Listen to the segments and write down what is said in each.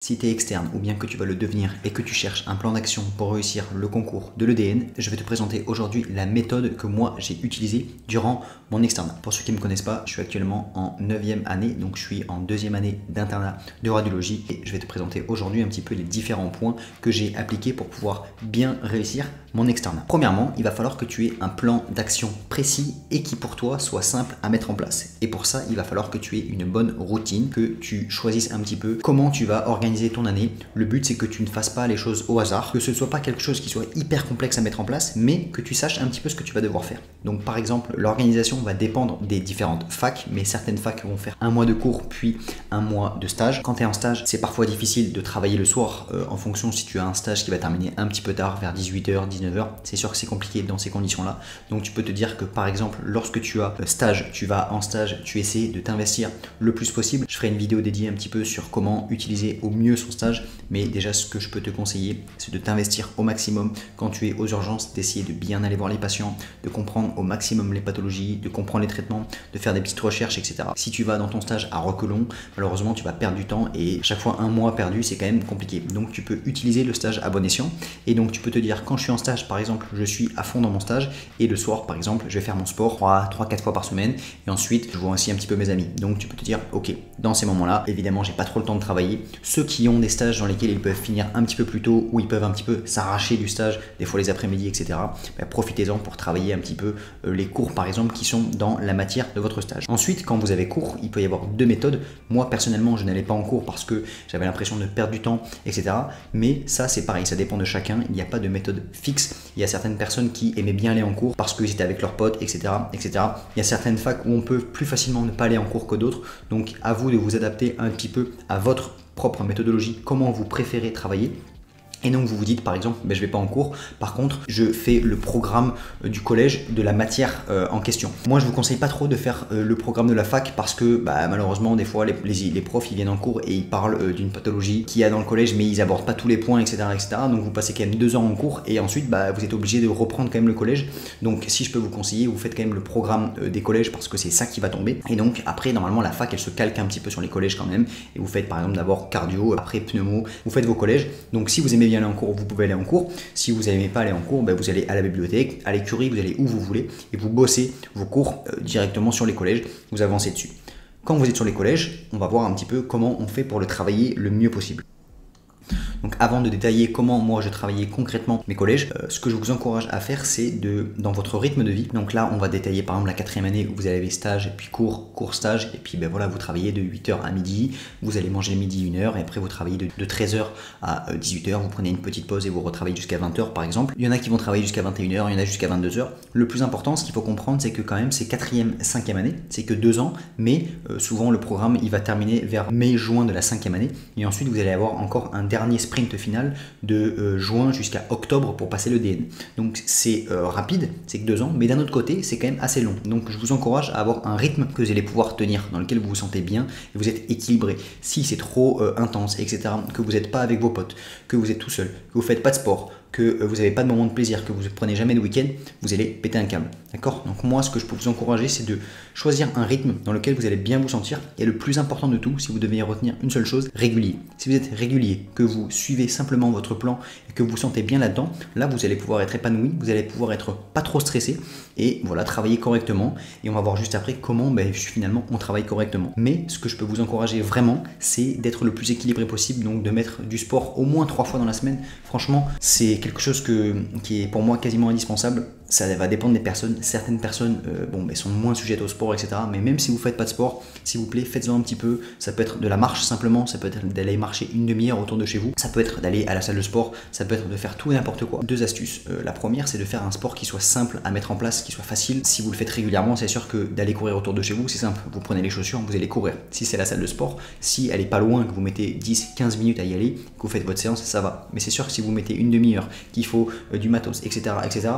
Si tu es externe ou bien que tu vas le devenir et que tu cherches un plan d'action pour réussir le concours de l'EDN, je vais te présenter aujourd'hui la méthode que moi j'ai utilisée durant mon externat. Pour ceux qui ne me connaissent pas, je suis actuellement en 9e année, donc je suis en 2e année d'internat de radiologie et je vais te présenter aujourd'hui un petit peu les différents points que j'ai appliqués pour pouvoir bien réussir mon externat. Premièrement, il va falloir que tu aies un plan d'action précis et qui pour toi soit simple à mettre en place. Et pour ça, il va falloir que tu aies une bonne routine, que tu choisisses un petit peu comment tu vas organiser ton année. Le but, c'est que tu ne fasses pas les choses au hasard, que ce ne soit pas quelque chose qui soit hyper complexe à mettre en place, mais que tu saches un petit peu ce que tu vas devoir faire. Donc par exemple, l'organisation va dépendre des différentes facs, mais certaines facs vont faire un mois de cours puis un mois de stage. Quand tu es en stage, c'est parfois difficile de travailler le soir en fonction si tu as un stage qui va terminer un petit peu tard, vers 18h, 19h. C'est sûr que c'est compliqué dans ces conditions-là. Donc tu peux te dire que par exemple, lorsque tu as stage, tu vas en stage, tu essaies de t'investir le plus possible. Je ferai une vidéo dédiée un petit peu sur comment utiliser au mieux son stage, mais déjà ce que je peux te conseiller, c'est de t'investir au maximum quand tu es aux urgences, d'essayer de bien aller voir les patients, de comprendre au maximum les pathologies, de comprendre les traitements, de faire des petites recherches, etc. Si tu vas dans ton stage à reculons, malheureusement tu vas perdre du temps et chaque fois un mois perdu, c'est quand même compliqué. Donc tu peux utiliser le stage à bon escient et donc tu peux te dire quand je suis en stage, par exemple, je suis à fond dans mon stage et le soir, par exemple, je vais faire mon sport 3-4 fois par semaine et ensuite je vois aussi un petit peu mes amis. Donc tu peux te dire, ok, dans ces moments-là, évidemment, j'ai pas trop le temps de travailler. Ceux qui ont des stages dans lesquels ils peuvent finir un petit peu plus tôt ou ils peuvent un petit peu s'arracher du stage, des fois les après-midi, etc. Profitez-en pour travailler un petit peu les cours, par exemple, qui sont dans la matière de votre stage. Ensuite, quand vous avez cours, il peut y avoir deux méthodes. Moi, personnellement, je n'allais pas en cours parce que j'avais l'impression de perdre du temps, etc. Mais ça, c'est pareil, ça dépend de chacun. Il n'y a pas de méthode fixe. Il y a certaines personnes qui aimaient bien aller en cours parce qu'ils étaient avec leurs potes, etc., etc. Il y a certaines facs où on peut plus facilement ne pas aller en cours que d'autres. Donc, à vous de vous adapter un petit peu à votre propre méthodologie, comment vous préférez travailler. Et donc vous vous dites par exemple, je ne vais pas en cours, par contre je fais le programme du collège de la matière en question. Moi je vous conseille pas trop de faire le programme de la fac parce que malheureusement des fois les profs ils viennent en cours et ils parlent d'une pathologie qu'il y a dans le collège mais ils abordent pas tous les points, etc., etc. Donc vous passez quand même 2 ans en cours et ensuite vous êtes obligé de reprendre quand même le collège. Donc si je peux vous conseiller, vous faites quand même le programme des collèges parce que c'est ça qui va tomber. Et donc après normalement la fac elle se calque un petit peu sur les collèges quand même et vous faites par exemple d'abord cardio, après pneumo, vous faites vos collèges. Donc si vous aimez aller en cours, vous pouvez aller en cours. Si vous n'aimez pas aller en cours, vous allez à la bibliothèque, à l'écurie, vous allez où vous voulez et vous bossez vos cours directement sur les collèges, vous avancez dessus. Quand vous êtes sur les collèges, on va voir un petit peu comment on fait pour le travailler le mieux possible. Donc avant de détailler comment moi je travaillais concrètement mes collèges, ce que je vous encourage à faire c'est dans votre rythme de vie, donc là on va détailler par exemple la 4e année où vous avez stage et puis cours, stage et puis voilà vous travaillez de 8h à midi, vous allez manger le midi 1h et après vous travaillez de 13h à 18h, vous prenez une petite pause et vous retravaillez jusqu'à 20h par exemple. Il y en a qui vont travailler jusqu'à 21h, il y en a jusqu'à 22h. Le plus important, ce qu'il faut comprendre, c'est que quand même c'est 4e, 5e année, c'est que 2 ans, mais souvent le programme il va terminer vers mai-juin de la 5e année et ensuite vous allez avoir encore un dernier sprint final de juin jusqu'à octobre pour passer le DN. Donc c'est rapide, c'est que 2 ans, mais d'un autre côté c'est quand même assez long. Donc je vous encourage à avoir un rythme que vous allez pouvoir tenir, dans lequel vous vous sentez bien et vous êtes équilibré. Si c'est trop intense, etc., que vous n'êtes pas avec vos potes, que vous êtes tout seul, que vous ne faites pas de sport, que vous n'avez pas de moment de plaisir, que vous ne prenez jamais de week-end, vous allez péter un câble. D'accord? Donc moi, ce que je peux vous encourager, c'est de choisir un rythme dans lequel vous allez bien vous sentir. Et le plus important de tout, si vous deviez retenir une seule chose, régulier. Si vous êtes régulier, que vous suivez simplement votre plan et que vous vous sentez bien là-dedans, là, vous allez pouvoir être épanoui, vous allez pouvoir être pas trop stressé et voilà, travailler correctement. Et on va voir juste après comment finalement on travaille correctement. Mais ce que je peux vous encourager vraiment, c'est d'être le plus équilibré possible, donc de mettre du sport au moins 3 fois dans la semaine. Franchement, c'est quelque chose qui est pour moi quasiment indispensable. Ça va dépendre des personnes. Certaines personnes sont moins sujettes au sport, etc. Mais même si vous ne faites pas de sport, s'il vous plaît, faites-en un petit peu. Ça peut être de la marche simplement, ça peut être d'aller marcher une demi-heure autour de chez vous, ça peut être d'aller à la salle de sport, ça peut être de faire tout et n'importe quoi. 2 astuces. La première, c'est de faire un sport qui soit simple à mettre en place, qui soit facile. Si vous le faites régulièrement, c'est sûr que d'aller courir autour de chez vous, c'est simple. Vous prenez les chaussures, vous allez courir. Si c'est la salle de sport, si elle est pas loin, que vous mettez 10-15 minutes à y aller, que vous faites votre séance, ça va. Mais c'est sûr que si vous mettez une demi-heure, qu'il faut du matos, etc., etc.,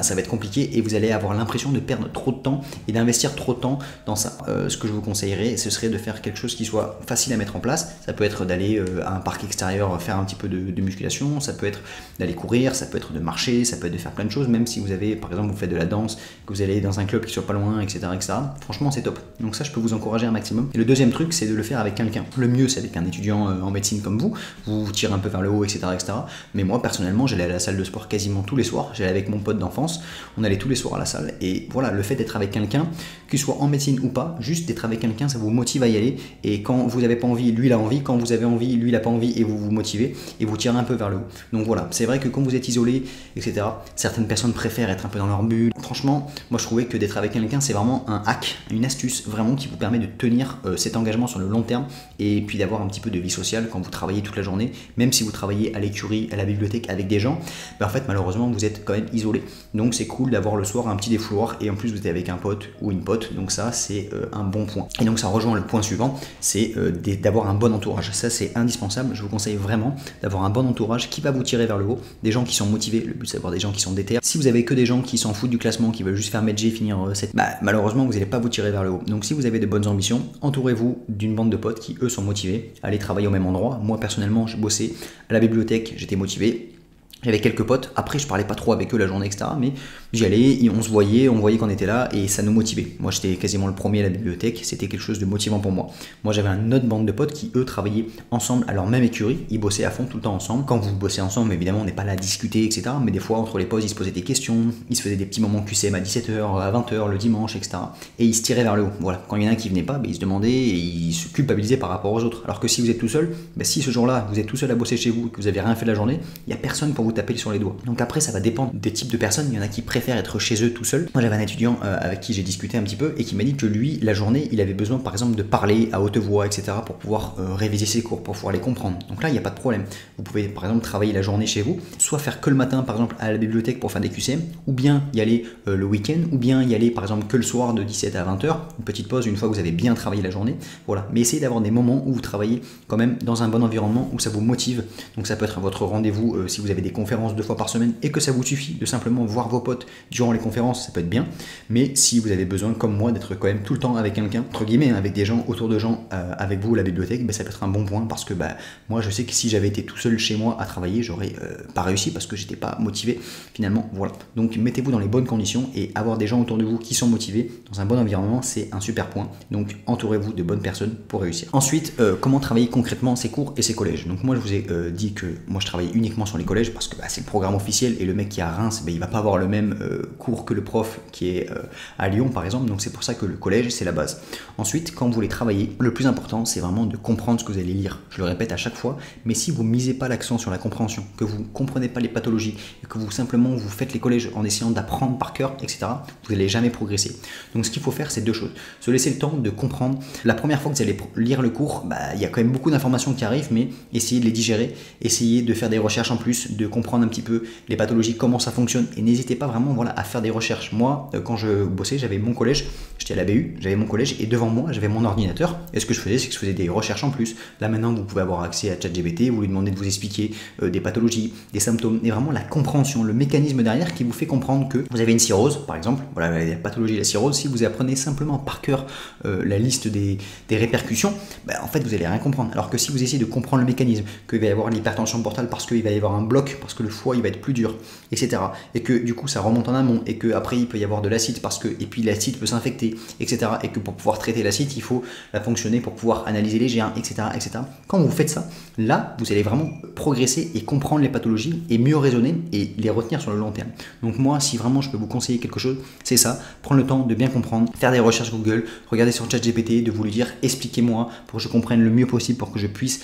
ça va être compliqué et vous allez avoir l'impression de perdre trop de temps et d'investir trop de temps dans ça. Ce que je vous conseillerais, ce serait de faire quelque chose qui soit facile à mettre en place. Ça peut être d'aller à un parc extérieur faire un petit peu de musculation, ça peut être d'aller courir, ça peut être de marcher, ça peut être de faire plein de choses, même si vous avez, par exemple, vous faites de la danse, que vous allez dans un club qui soit pas loin, etc., etc. Franchement, c'est top. Donc ça, je peux vous encourager un maximum. Et le deuxième truc, c'est de le faire avec quelqu'un. Le mieux, c'est avec un étudiant en médecine comme vous tirez un peu vers le haut, etc., etc. Mais moi, personnellement, j'allais à la salle de sport quasiment tous les soirs. J'allais avec mon pote d'enfance, on allait tous les soirs à la salle. Et voilà, le fait d'être avec quelqu'un, qu'il soit en médecine ou pas, juste d'être avec quelqu'un, ça vous motive à y aller. Et quand vous n'avez pas envie, lui il a envie. Quand vous avez envie, lui il n'a pas envie, et vous vous motivez et vous tirez un peu vers le haut. Donc voilà, c'est vrai que quand vous êtes isolé, etc., certaines personnes préfèrent être un peu dans leur bulle. Franchement, moi je trouvais que d'être avec quelqu'un, c'est vraiment un hack, une astuce vraiment qui vous permet de tenir cet engagement sur le long terme et puis d'avoir un petit peu de vie sociale quand vous travaillez toute la journée. Même si vous travaillez à l'écurie, à la bibliothèque avec des gens, en fait malheureusement vous êtes quand même isolé. Donc c'est cool d'avoir le soir un petit défouloir et en plus vous êtes avec un pote ou une pote, donc ça c'est un bon point. Et donc ça rejoint le point suivant, c'est d'avoir un bon entourage. Ça c'est indispensable, je vous conseille vraiment d'avoir un bon entourage qui va vous tirer vers le haut, des gens qui sont motivés, le but c'est d'avoir des gens qui sont déter. Si vous avez que des gens qui s'en foutent du classement, qui veulent juste faire Medj, finir cette, malheureusement vous n'allez pas vous tirer vers le haut. Donc si vous avez de bonnes ambitions, entourez-vous d'une bande de potes qui eux sont motivés, allez travailler au même endroit. Moi personnellement je bossais à la bibliothèque, j'étais motivé. J'avais quelques potes, après je parlais pas trop avec eux la journée, etc. Mais j'y allais, on voyait qu'on était là et ça nous motivait. Moi j'étais quasiment le premier à la bibliothèque, c'était quelque chose de motivant pour moi. Moi j'avais une autre bande de potes qui eux travaillaient ensemble à leur même écurie, ils bossaient à fond tout le temps ensemble. Quand vous bossez ensemble, évidemment on n'est pas là à discuter, etc. Mais des fois entre les pauses ils se posaient des questions, ils se faisaient des petits moments QCM à 17h, à 20h, le dimanche, etc. Et ils se tiraient vers le haut. Voilà. Quand il y en a un qui venait pas, ils se demandaient et ils se culpabilisaient par rapport aux autres. Alors que si vous êtes tout seul, si ce jour-là vous êtes tout seul à bosser chez vous et que vous avez rien fait de la journée, il n'y a personne pour vous taper sur les doigts. Donc après ça va dépendre des types de personnes, il y en a qui préfèrent être chez eux tout seul. Moi j'avais un étudiant avec qui j'ai discuté un petit peu et qui m'a dit que lui, la journée, il avait besoin par exemple de parler à haute voix, etc. pour pouvoir réviser ses cours, pour pouvoir les comprendre. Donc là il n'y a pas de problème. Vous pouvez par exemple travailler la journée chez vous, soit faire que le matin par exemple à la bibliothèque pour faire des QCM, ou bien y aller le week-end, ou bien y aller par exemple que le soir de 17 à 20h, une petite pause une fois que vous avez bien travaillé la journée. Voilà. Mais essayez d'avoir des moments où vous travaillez quand même dans un bon environnement, où ça vous motive. Donc ça peut être votre rendez-vous si vous avez des conférences 2 fois par semaine et que ça vous suffit de simplement voir vos potes durant les conférences, ça peut être bien. Mais si vous avez besoin, comme moi, d'être quand même tout le temps avec quelqu'un, entre guillemets, avec des gens, autour de gens, avec vous à la bibliothèque, ça peut être un bon point parce que moi je sais que si j'avais été tout seul chez moi à travailler, j'aurais pas réussi parce que j'étais pas motivé finalement. Voilà. Donc mettez-vous dans les bonnes conditions et avoir des gens autour de vous qui sont motivés dans un bon environnement, c'est un super point. Donc entourez-vous de bonnes personnes pour réussir. Ensuite, comment travailler concrètement ses cours et ses collèges. Donc moi je vous ai dit que moi je travaille uniquement sur les collèges parce que c'est le programme officiel et le mec qui est à Reims, il va pas avoir le même cours que le prof qui est à Lyon par exemple, donc c'est pour ça que le collège c'est la base. Ensuite, quand vous voulez travailler, le plus important c'est vraiment de comprendre ce que vous allez lire. Je le répète à chaque fois, mais si vous misez pas l'accent sur la compréhension, que vous comprenez pas les pathologies, et que vous simplement vous faites les collèges en essayant d'apprendre par cœur, etc., vous n'allez jamais progresser. Donc ce qu'il faut faire c'est deux choses. Se laisser le temps de comprendre. La première fois que vous allez lire le cours, il y a quand même beaucoup d'informations qui arrivent, mais essayez de les digérer, essayez de faire des recherches en plus, de comprendre un petit peu les pathologies, comment ça fonctionne, et n'hésitez pas vraiment à faire des recherches. Moi, quand je bossais, j'avais mon collège, j'étais à la BU, j'avais mon collège, et devant moi, j'avais mon ordinateur, et ce que je faisais, c'est que je faisais des recherches en plus. Là maintenant, vous pouvez avoir accès à ChatGPT, vous lui demandez de vous expliquer des pathologies, des symptômes, et vraiment la compréhension, le mécanisme derrière qui vous fait comprendre que vous avez une cirrhose, par exemple, voilà la pathologie de la cirrhose, si vous apprenez simplement par cœur la liste des répercussions, en fait, vous allez rien comprendre. Alors que si vous essayez de comprendre le mécanisme, qu'il va y avoir l'hypertension portale parce qu'il va y avoir un bloc, parce que le foie il va être plus dur, etc., et que du coup ça remonte en amont, et que après il peut y avoir de l'acide parce que, et puis l'acide peut s'infecter, etc., et que pour pouvoir traiter l'acide il faut la fonctionner pour pouvoir analyser les germes, etc., etc. Quand vous faites ça, là vous allez vraiment progresser et comprendre les pathologies et mieux raisonner et les retenir sur le long terme. Donc moi, si vraiment je peux vous conseiller quelque chose, c'est ça, prendre le temps de bien comprendre, faire des recherches Google, regarder sur ChatGPT, de vous lui dire expliquez-moi pour que je comprenne le mieux possible, pour que je puisse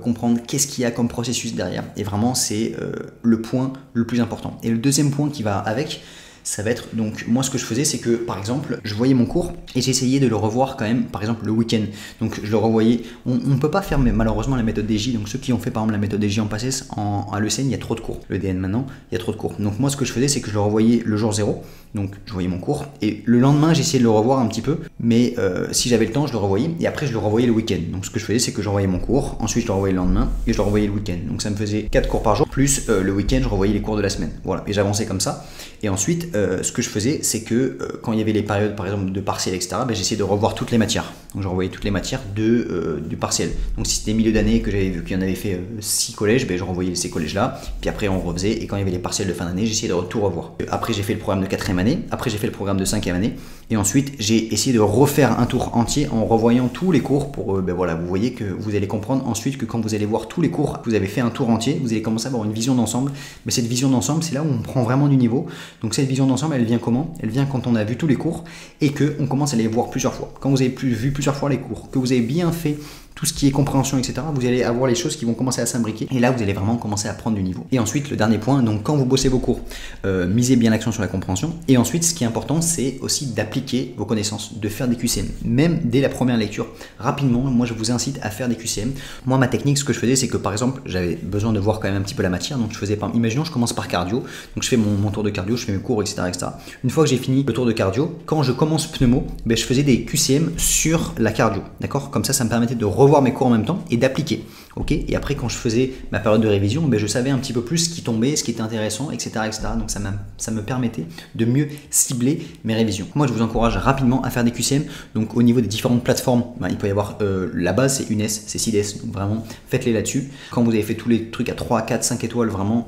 comprendre qu'est-ce qu'il y a comme processus derrière. Et vraiment c'est le point le plus important. Et le deuxième point qui va avec, ça va être, donc moi ce que je faisais c'est que par exemple je voyais mon cours et j'essayais de le revoir quand même par exemple le week-end, donc je le revoyais. On ne peut pas faire malheureusement la méthode DJ, donc ceux qui ont fait par exemple la méthode DJ en passé à l'ECN, il y a trop de cours, le DN maintenant il y a trop de cours, donc moi ce que je faisais c'est que je le revoyais le jour 0, donc je voyais mon cours et le lendemain j'essayais de le revoir un petit peu, mais si j'avais le temps je le revoyais et après je le revoyais le week-end. Donc ce que je faisais c'est que je revoyais mon cours, ensuite je le revoyais le lendemain et je le revoyais le week-end, donc ça me faisait 4 cours par jour plus le week-end je revoyais les cours de la semaine, voilà, et j'avançais comme ça. Et ensuite ce que je faisais, c'est que quand il y avait les périodes, par exemple, de partiel, etc., ben, j'essayais de revoir toutes les matières. Donc je revoyais toutes les matières du partiel. Donc si c'était milieu d'année que j'avais vu qu'il y en avait fait 6 collèges, ben, je renvoyais ces collèges-là. Puis après, on refaisait. Et quand il y avait les partiels de fin d'année, j'essayais de tout revoir. Après, j'ai fait le programme de 4e année. Après, j'ai fait le programme de 5e année. Et ensuite, j'ai essayé de refaire un tour entier en revoyant tous les cours pour, ben voilà, vous voyez que vous allez comprendre ensuite que quand vous allez voir tous les cours, vous avez fait un tour entier, vous allez commencer à avoir une vision d'ensemble. Mais cette vision d'ensemble, c'est là où on prend vraiment du niveau. Donc cette vision d'ensemble, elle vient comment? Elle vient quand on a vu tous les cours et qu'on commence à les voir plusieurs fois. Quand vous avez vu plusieurs fois les cours, que vous avez bien fait tout ce qui est compréhension, etc., vous allez avoir les choses qui vont commencer à s'imbriquer. Et là, vous allez vraiment commencer à prendre du niveau. Et ensuite, le dernier point, donc quand vous bossez vos cours, misez bien l'accent sur la compréhension. Et ensuite, ce qui est important, c'est aussi d'appliquer vos connaissances, de faire des QCM. Même dès la première lecture, rapidement, moi, je vous incite à faire des QCM. Moi, ma technique, ce que je faisais, c'est que par exemple, j'avais besoin de voir quand même un petit peu la matière. Donc, je faisais par, imaginons, je commence par cardio. Donc, je fais mon tour de cardio, je fais mes cours, etc., etc. Une fois que j'ai fini le tour de cardio, quand je commence pneumo, ben, je faisais des QCM sur la cardio. D'accord? Comme ça me permettait de revoir mes cours en même temps et d'appliquer. Ok, et après, quand je faisais ma période de révision, ben, je savais un petit peu plus ce qui tombait, ce qui était intéressant, etc., etc. Donc ça me permettait de mieux cibler mes révisions. Moi, je vous encourage rapidement à faire des QCM. Donc au niveau des différentes plateformes, ben, il peut y avoir la base, c'est UNES, c'est CIDES. Donc vraiment, faites-les là-dessus. Quand vous avez fait tous les trucs à 3, 4, 5 étoiles, vraiment,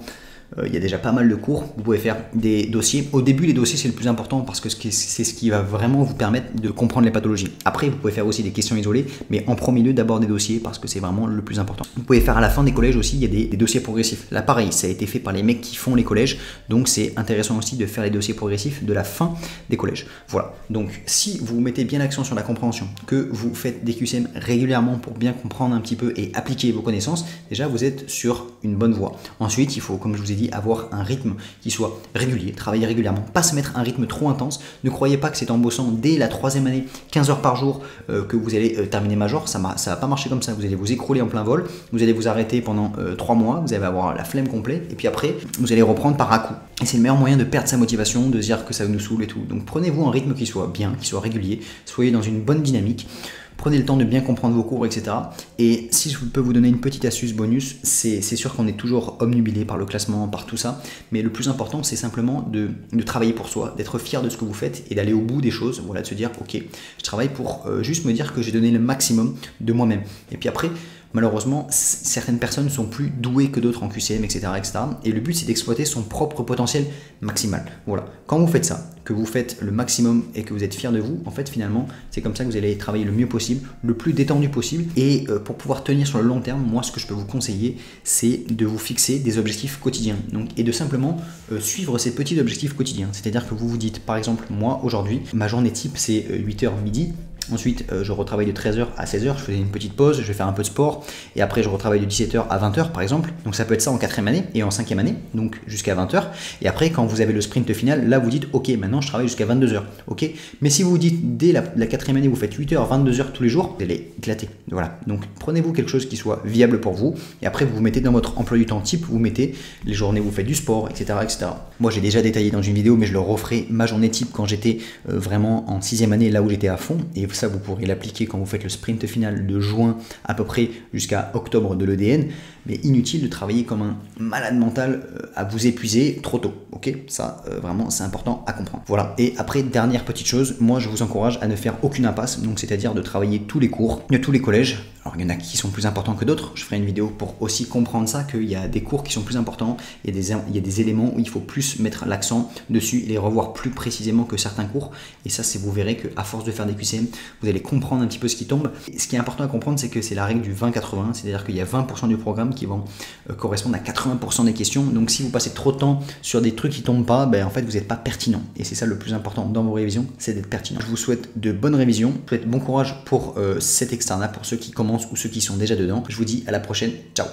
il y a déjà pas mal de cours, vous pouvez faire des dossiers. Au début, les dossiers, c'est le plus important parce que c'est ce qui va vraiment vous permettre de comprendre les pathologies. Après, vous pouvez faire aussi des questions isolées, mais en premier lieu, d'abord des dossiers parce que c'est vraiment le plus important. Vous pouvez faire à la fin des collèges aussi, il y a des dossiers progressifs. Là, pareil, ça a été fait par les mecs qui font les collèges, donc c'est intéressant aussi de faire les dossiers progressifs de la fin des collèges. Voilà, donc si vous mettez bien l'accent sur la compréhension, que vous faites des QCM régulièrement pour bien comprendre un petit peu et appliquer vos connaissances, déjà, vous êtes sur une bonne voie. Ensuite, il faut, comme je vous ai dit, avoir un rythme qui soit régulier, travailler régulièrement, pas se mettre un rythme trop intense. Ne croyez pas que c'est en bossant dès la 3e année 15 heures par jour que vous allez terminer major. Ça va pas marcher comme ça. Vous allez vous écrouler en plein vol, vous allez vous arrêter pendant 3 mois, vous allez avoir la flemme complète et puis après vous allez reprendre par à coup. Et c'est le meilleur moyen de perdre sa motivation, de se dire que ça nous saoule et tout. Donc prenez-vous un rythme qui soit bien, qui soit régulier, soyez dans une bonne dynamique. Prenez le temps de bien comprendre vos cours, etc. Et si je peux vous donner une petite astuce bonus, c'est sûr qu'on est toujours obnubilé par le classement, par tout ça. Mais le plus important, c'est simplement de travailler pour soi, d'être fier de ce que vous faites et d'aller au bout des choses. Voilà, de se dire, ok, je travaille pour juste me dire que j'ai donné le maximum de moi-même. Et puis après, malheureusement, certaines personnes sont plus douées que d'autres en QCM, etc., etc. Et le but, c'est d'exploiter son propre potentiel maximal. Voilà. Quand vous faites ça, que vous faites le maximum et que vous êtes fier de vous, en fait, finalement, c'est comme ça que vous allez travailler le mieux possible, le plus détendu possible. Et pour pouvoir tenir sur le long terme, moi, ce que je peux vous conseiller, c'est de vous fixer des objectifs quotidiens. Donc, et de simplement suivre ces petits objectifs quotidiens. C'est-à-dire que vous vous dites, par exemple, moi, aujourd'hui, ma journée type, c'est 8h midi. Ensuite, je retravaille de 13h à 16h, je faisais une petite pause, je vais faire un peu de sport, et après je retravaille de 17h à 20h par exemple. Donc ça peut être ça en 4e année et en 5e année, donc jusqu'à 20h. Et après, quand vous avez le sprint final, là vous dites, ok, maintenant je travaille jusqu'à 22h. Ok. Mais si vous vous dites, dès la 4e année, vous faites 8h, 22h tous les jours, vous allez éclater. Voilà. Donc prenez-vous quelque chose qui soit viable pour vous, et après vous mettez dans votre emploi du temps type, vous mettez les journées où vous faites du sport, etc. etc. Moi j'ai déjà détaillé dans une vidéo, mais je le referai, ma journée type quand j'étais vraiment en 6e année, là où j'étais à fond, et ça vous pourrez l'appliquer quand vous faites le sprint final de juin à peu près jusqu'à octobre de l'EDN, mais inutile de travailler comme un malade mental à vous épuiser trop tôt, ok? Ça vraiment c'est important à comprendre. Voilà, et après dernière petite chose, moi je vous encourage à ne faire aucune impasse, donc c'est-à-dire de travailler tous les cours de tous les collèges. Alors il y en a qui sont plus importants que d'autres, je ferai une vidéo pour aussi comprendre ça, qu'il y a des cours qui sont plus importants, il y a des éléments où il faut plus mettre l'accent dessus et les revoir plus précisément que certains cours, et ça c'est, vous verrez qu'à force de faire des QCM, vous allez comprendre un petit peu ce qui tombe. Et ce qui est important à comprendre, c'est que c'est la règle du 20-80, c'est-à-dire qu'il y a 20% du programme qui vont correspondre à 80% des questions, donc si vous passez trop de temps sur des trucs qui tombent pas, ben en fait vous n'êtes pas pertinent, et c'est ça le plus important dans vos révisions, c'est d'être pertinent. Je vous souhaite de bonnes révisions, je vous souhaite bon courage pour cet externat, pour ceux qui commencent ou ceux qui sont déjà dedans. Je vous dis à la prochaine, ciao.